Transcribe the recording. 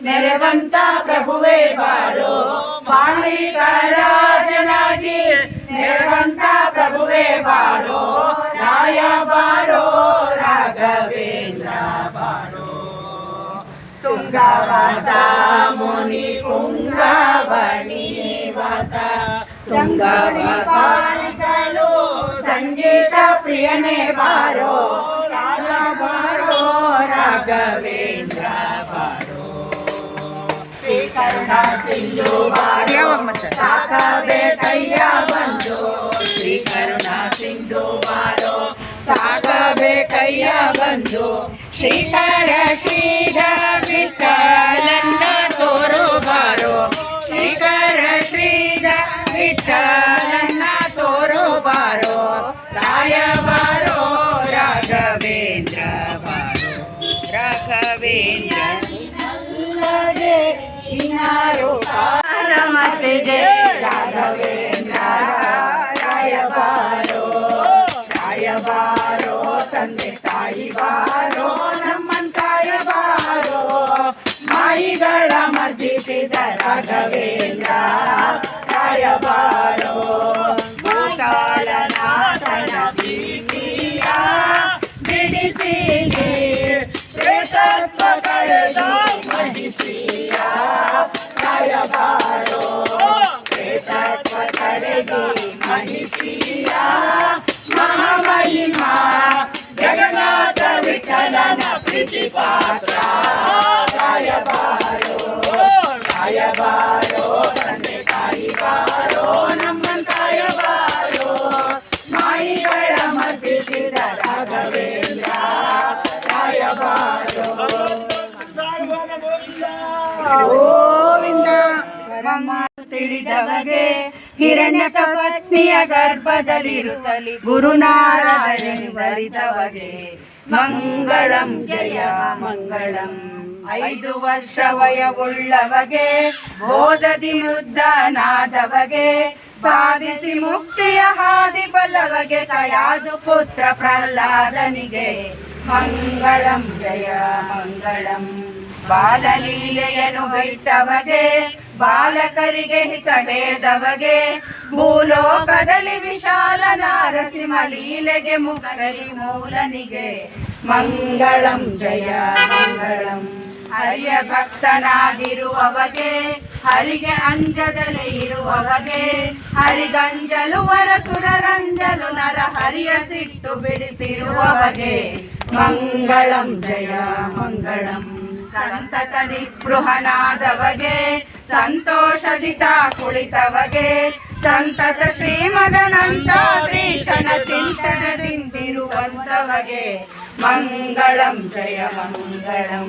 ಮೆರೆವಂತ ಪ್ರಭುವೇ ಬಾರೋ, ಮಾಲೀಕರಾಜನಾಗಿ ಮೆರೆವಂತ ಪ್ರಭುವೇ ಬಾರೋ, ರಾಯ ಬಾರೋ, ರಾಘವೇಂದ್ರ ಬಾರೋ. ತುಂಗವಾಸ ಮುನಿ ಪುಂಗವನಿವತ ತುಂಗವ ಪಾಲಿಸಲು ಸಂಗೀತ ಪ್ರಿಯನೇ ಬಾರೋ, ರಾಗ ಬಾರೋ, ರಾಘವೇಂದ್ರ ಬಾರೋ. ಶ್ರೀಕರುಣ ಸಿಂಧು ಬಾರೋ, ಸಾಕಬೇಕಯ್ಯ ಬಂದು, ಶ್ರೀಕರುಣ ಸಿಂಧು ಬಾರೋ, ಸಾಕಬೇಕಯ್ಯ ಬಂದು. ಶ್ರೀಕರ ಶ್ರೀಧರ ವಿಠಲನ್ನ ತೋರು ಬಾರೋ, ಶ್ರೀಕರ ಶ್ರೀಧರ ವಿಠಲನ್ನ ತೋರು ಬಾರೋ, ರಾಯ ಬಾರೋ, ರಾಘವೇಂದ್ರ ಬಾರೋ, ರಾಘವೇಂದ್ರ ಅಲ್ಲದೆ ಇನ್ನಾರು ರಮತೆಗೆ ರಾಘವೇಂದ್ರ ರಾಯ ಬಾರೋ, ರಾಯ ಬಾರೋ, ತಂದೆ ತಾಯಿ ಬಾರೋ, ನಮ್ಮಂತಾಯ ಬಾರೋ, ಮಾಯಿಗಳ ಮರ್ದಿಸಿದ ರಾಘವೇಂದ್ರ ರಾಯ ಬಾರೋ. ಭೂತಾಳನಾಥನ ಪ್ರೀತಿಯ ಬಿಡಿಸಿದೆ, ಪ್ರೇತತ್ವ ಕಳೆದ ಮಹಿಷಿಯ ರಾಯ ಬಾರೋ, ಪ್ರೇತತ್ವ ಕಳೆದು ಮಹಿಷಿಯ ಮಹಾಮಹಿಮಾ ಜಗನ್ನಾಥ ವಿಠಲನ ಪ್ರೀತಿ ಪಾತ್ರ ರಾಯ ಬಾರೋ, ರಾಯ ಬಾರೋ, ತಂದೆ ತಾಯಿ ಬಾರೋ, ನಮ್ಮಂತಾಯ ಬಾರೋ, ಮಾಯಿಗಳ ಮರ್ದಿಸಿದ ರಾಘವೇಂದ್ರ ರಾಯ ಬಾರೋ. ಗೋವಿಂದ ತಿಳಿದವಗೆ ಹಿರಣ್ಯಕ ಪತ್ನಿಯ ಗರ್ಭದಲ್ಲಿರುತ್ತಲಿ ಗುರುನಾರದರಿದವಗೆ ಮಂಗಳಂ ಜಯ ಮಂಗಳಂ. 5 ವರ್ಷ ವಯವುಳ್ಳವಗೆ ಬೋಧದಿ ವೃದ್ಧನಾದವಗೆ ಸಾಧಿಸಿ ಮುಕ್ತಿಯ ಹಾದಿ ಬಲ್ಲವಗೆ ಕಯಾದು ಪುತ್ರ ಪ್ರಹ್ಲಾದನಿಗೆ ಮಂಗಳಂ ಜಯ ಮಂಗಳಂ. ಬಾಲಲೀಲೆಯನ್ನು ಬಿಟ್ಟವಗೆ ಬಾಲಕರಿಗೆ ಹಿತ ಹೇಳಿದವಗೆ ಭೂಲೋಕದಲ್ಲಿ ವಿಶಾಲ ನಾರಸಿಂಹ ಲೀಲೆಗೆ ಮುಖರಿ ಮೂಲನಿಗೆ ಮಂಗಳಂ ಜಯ ಮಂಗಳಂ. ಹರಿಯ ಭಕ್ತನಾಗಿರುವವಗೆ ಹರಿಗೆ ಅಂಜದಲೇ ಇರುವವಗೆ ಹರಿಗಂಜಲುವರ ಸುರರಂಜಲು ನರ ಹರಿಯ ಸಿಟ್ಟು ಬಿಡಿಸಿರುವವಗೆ ಮಂಗಳಂ ಜಯ ಮಂಗಳಂ. ಸಂತತದಿ ಸ್ಪೃಹನಾದವಗೆ ಸಂತೋಷದಿತ ಕುಳಿತವಗೆ ಸಂತತ ಶ್ರೀಮದನಂತಾದ್ರೀಶನ ಚಿಂತನದಿಂದಿರುವಂತವಗೆ ಮಂಗಳಂ ಜಯ ಮಂಗಳಂ.